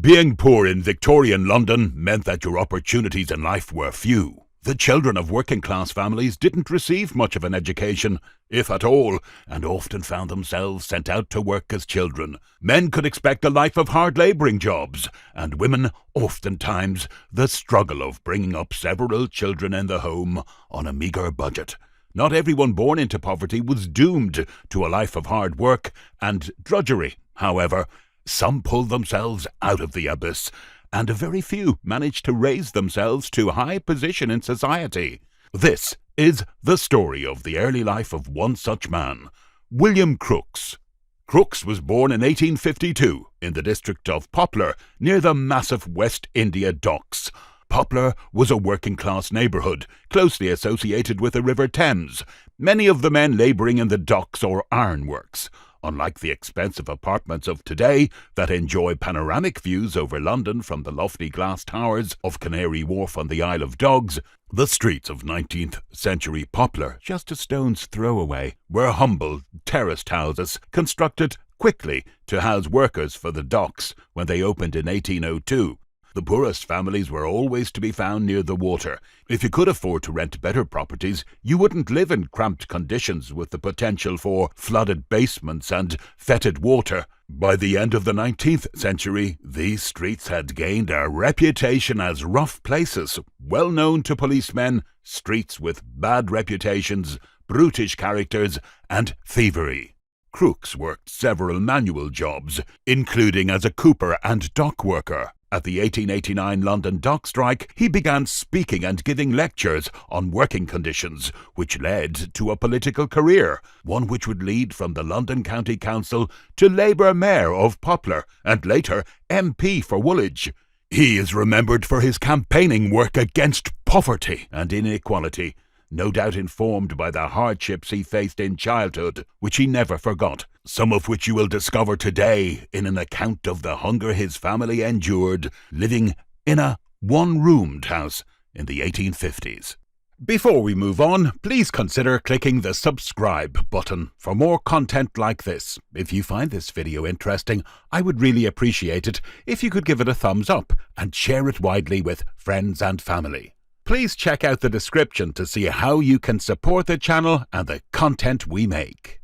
Being poor in Victorian London meant that your opportunities in life were few. The children of working-class families didn't receive much of an education, if at all, and often found themselves sent out to work as children. Men could expect a life of hard-labouring jobs, and women, oftentimes, the struggle of bringing up several children in the home on a meagre budget. Not everyone born into poverty was doomed to a life of hard work and drudgery. However, some pulled themselves out of the abyss, and a very few managed to raise themselves to a high position in society. This is the story of the early life of one such man, William Crooks. Crooks was born in 1852 in the district of Poplar, near the massive West India Docks. Poplar was a working-class neighbourhood, closely associated with the River Thames, many of the men labouring in the docks or ironworks. Unlike the expensive apartments of today that enjoy panoramic views over London from the lofty glass towers of Canary, Wharf on the Isle of Dogs, the streets of 19th century Poplar, just a stone's throw away, were humble, terraced houses constructed quickly to house workers for the docks when they opened in 1802. The poorest families were always to be found near the water. If you could afford to rent better properties, you wouldn't live in cramped conditions with the potential for flooded basements and fetid water. By the end of the 19th century, these streets had gained a reputation as rough places, well known to policemen, streets with bad reputations, brutish characters, and thievery. Crooks worked several manual jobs, including as a cooper and dock worker. At the 1889 London dock strike, he began speaking and giving lectures on working conditions, which led to a political career, one which would lead from the London County Council to Labour Mayor of Poplar, and later MP for Woolwich. He is remembered for his campaigning work against poverty and inequality, no doubt informed by the hardships he faced in childhood, which he never forgot, some of which you will discover today in an account of the hunger his family endured living in a one-roomed house in the 1850s. Before we move on, please consider clicking the subscribe button for more content like this. If you find this video interesting, I would really appreciate it if you could give it a thumbs up and share it widely with friends and family. Please check out the description to see how you can support the channel and the content we make.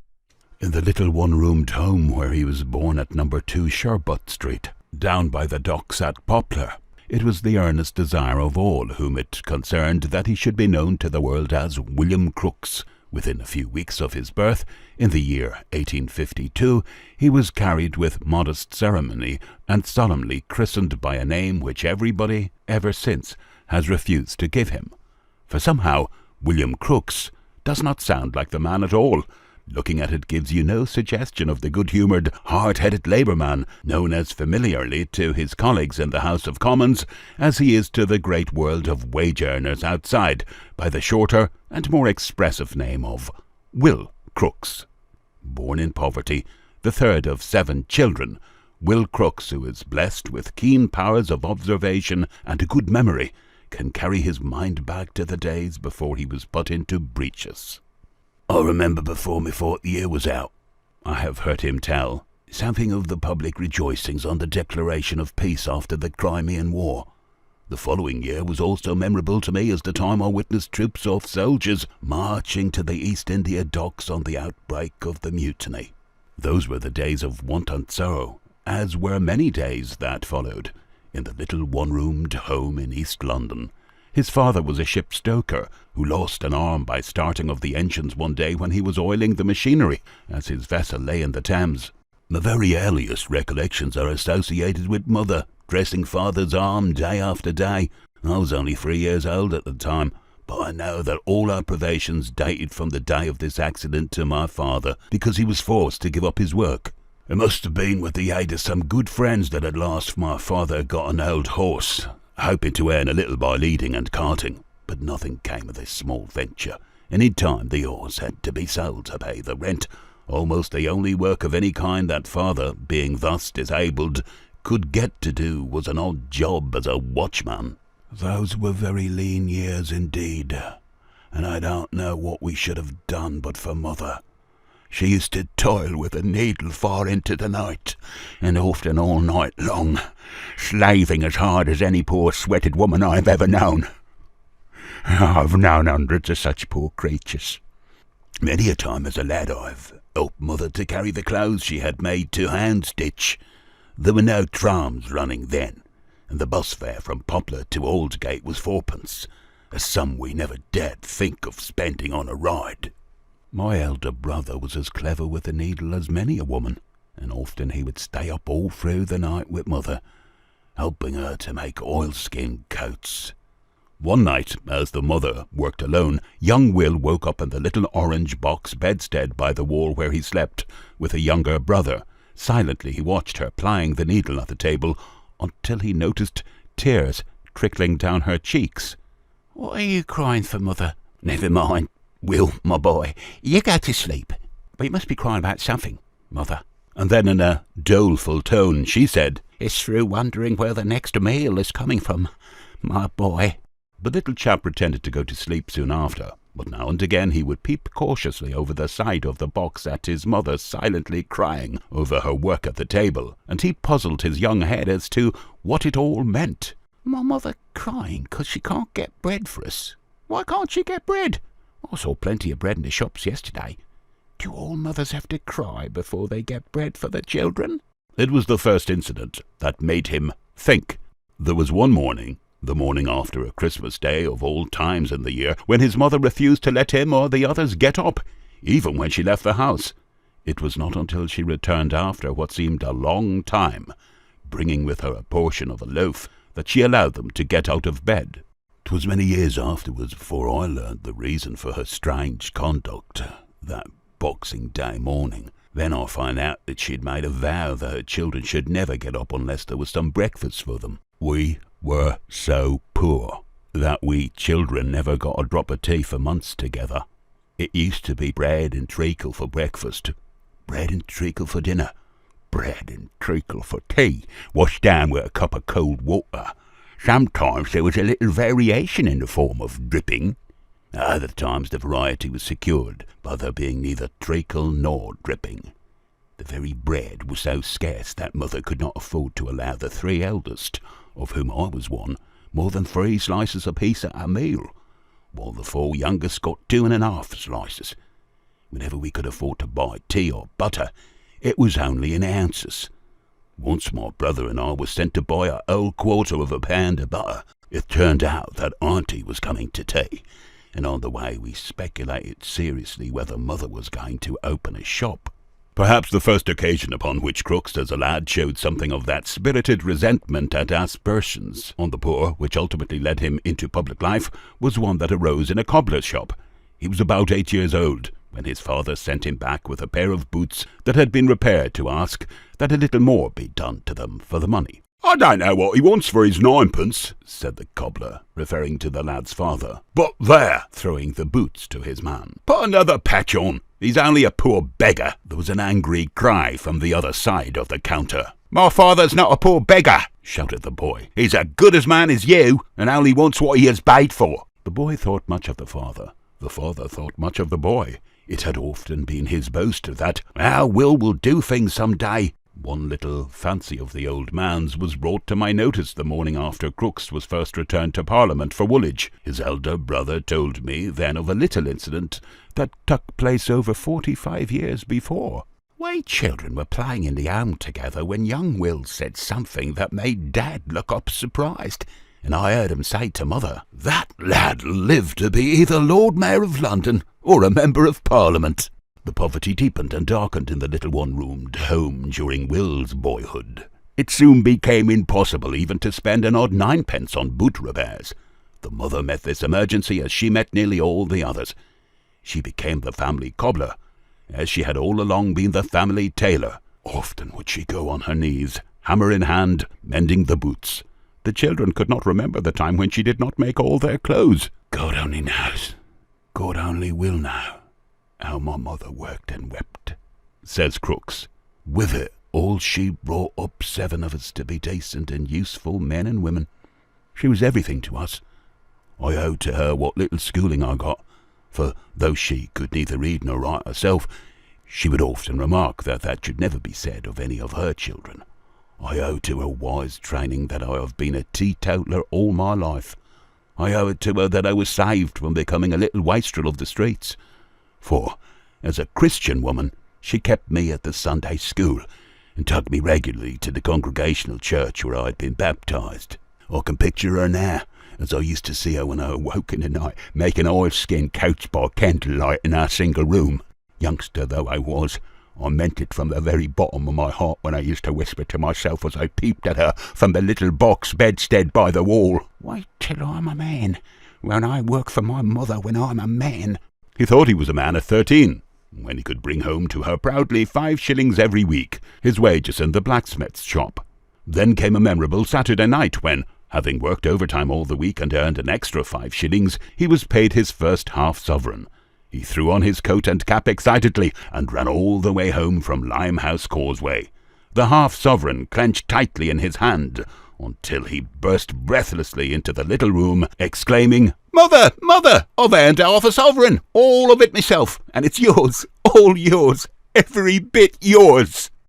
In the little one-roomed home where he was born at number 2 Sherbut Street, down by the docks at Poplar, it was the earnest desire of all whom it concerned that he should be known to the world as William Crooks. Within a few weeks of his birth, in the year 1852, he was carried with modest ceremony and solemnly christened by a name which everybody, ever since, has refused to give him. For somehow, William Crooks does not sound like the man at all. Looking at it gives you no suggestion of the good-humoured, hard-headed Labour-man known as familiarly to his colleagues in the House of Commons as he is to the great world of wage-earners outside, by the shorter and more expressive name of Will Crooks. Born in poverty, the third of 7 children, Will Crooks, who is blessed with keen powers of observation and a good memory, can carry his mind back to the days before he was put into breeches. I remember before my 4th year was out, I have heard him tell, something of the public rejoicings on the declaration of peace after the Crimean War. The following year was also memorable to me as the time I witnessed troops of soldiers marching to the East India Docks on the outbreak of the mutiny. Those were the days of want and sorrow, as were many days that followed, in the little one-roomed home in East London. His father was a ship stoker who lost an arm by starting of the engines one day when he was oiling the machinery as his vessel lay in the Thames. My very earliest recollections are associated with mother dressing father's arm day after day. I was only 3 years old at the time, but I know that all our privations dated from the day of this accident to my father because he was forced to give up his work. It must have been with the aid of some good friends that at last my father got an old horse, hoping to earn a little by leading and carting, but nothing came of this small venture, and in time the horse had to be sold to pay the rent, almost the only work of any kind that father, being thus disabled, could get to do was an odd job as a watchman. Those were very lean years indeed, and I don't know what we should have done but for mother. She used to toil with a needle far into the night, and often all night long, slaving as hard as any poor sweated woman I've ever known. I've known hundreds of such poor creatures. Many a time as a lad I've helped mother to carry the clothes she had made to Houndsditch. There were no trams running then, and the bus fare from Poplar to Aldgate was fourpence, a sum we never dared think of spending on a ride. My elder brother was as clever with the needle as many a woman, and often he would stay up all through the night with mother, helping her to make oilskin coats. One night, as the mother worked alone, young Will woke up in the little orange box bedstead by the wall where he slept, with a younger brother. Silently he watched her plying the needle at the table, until he noticed tears trickling down her cheeks. "What are you crying for, mother?" "Never mind, Will, my boy. You go to sleep. But you must be crying about something, mother." And then in a doleful tone she said, "It's through wondering where the next meal is coming from, my boy." The little chap pretended to go to sleep soon after, but now and again he would peep cautiously over the side of the box at his mother silently crying over her work at the table, and he puzzled his young head as to what it all meant. "My mother crying 'cause she can't get bread for us. Why can't she get bread? I saw plenty of bread in the shops yesterday. Do all mothers have to cry before they get bread for the children?" It was the first incident that made him think. There was one morning, the morning after a Christmas Day of all times in the year, when his mother refused to let him or the others get up, even when she left the house. It was not until she returned after what seemed a long time, bringing with her a portion of a loaf, that she allowed them to get out of bed. 'Twas many years afterwards before I learned the reason for her strange conduct that Boxing Day morning. Then I found out that she'd made a vow that her children should never get up unless there was some breakfast for them. We were so poor that we children never got a drop of tea for months together. It used to be bread and treacle for breakfast, bread and treacle for dinner, bread and treacle for tea, washed down with a cup of cold water. Sometimes there was a little variation in the form of dripping. At other times the variety was secured by there being neither treacle nor dripping. The very bread was so scarce that mother could not afford to allow the three eldest, of whom I was one, more than 3 slices apiece at a meal, while the 4 youngest got 2½ slices. Whenever we could afford to buy tea or butter, it was only in ounces. Once my brother and I were sent to buy a whole quarter of a pound of butter. It turned out that Auntie was coming to tea, and on the way we speculated seriously whether mother was going to open a shop. Perhaps the first occasion upon which Crooks as a lad showed something of that spirited resentment at aspersions on the poor which ultimately led him into public life was one that arose in a cobbler's shop. He was about 8 years old when his father sent him back with a pair of boots that had been repaired to ask that a little more be done to them for the money. "I don't know what he wants for his 9pence," said the cobbler, referring to the lad's father. "But there," throwing the boots to his man, "put another patch on. He's only a poor beggar." There was an angry cry from the other side of the counter. "My father's not a poor beggar," shouted the boy. "He's as good a man as you, and only wants what he has paid for." The boy thought much of the father. The father thought much of the boy. It had often been his boast that, Will do things some day." One little fancy of the old man's was brought to my notice the morning after Crooks was first returned to Parliament for Woolwich. His elder brother told me then of a little incident that took place over 45 years before. "We children were playing in the elm together when young Will said something that made Dad look up surprised, and I heard him say to mother, 'That lad'll live to be either Lord Mayor of London or a Member of Parliament.'" The poverty deepened and darkened in the little one-roomed home during Will's boyhood. It soon became impossible even to spend an odd 9pence on boot repairs. The mother met this emergency as she met nearly all the others. She became the family cobbler, as she had all along been the family tailor. Often would she go on her knees, hammer in hand, mending the boots. The children could not remember the time when she did not make all their clothes. God only knows, God only will know, how my mother worked and wept, says Crooks. With it all she brought up 7 of us to be decent and useful men and women. She was everything to us. I owed to her what little schooling I got, for though she could neither read nor write herself, She would often remark that should never be said of any of her children. I owe to her wise training that I have been a teetotaler all my life. I owe it to her that I was saved from becoming a little wastrel of the streets. For, as a Christian woman, she kept me at the Sunday school and took me regularly to the Congregational church where I had been baptised. I can picture her now, as I used to see her when I awoke in the night, making oilskin coats by candlelight in our single room. Youngster though I was, I meant it from the very bottom of my heart when I used to whisper to myself as I peeped at her from the little box bedstead by the wall, "Wait till I'm a man, when I work for my mother when I'm a man." He thought he was a man at 13, when he could bring home to her proudly 5 shillings every week, his wages in the blacksmith's shop. Then came a memorable Saturday night when, having worked overtime all the week and earned an extra 5 shillings, he was paid his first half-sovereign. He threw on his coat and cap excitedly and ran all the way home from Limehouse Causeway, the half-sovereign clenched tightly in his hand, until he burst breathlessly into the little room, exclaiming, "Mother, mother, I've earned half a sovereign, all of it myself, and it's yours, all yours, every bit yours."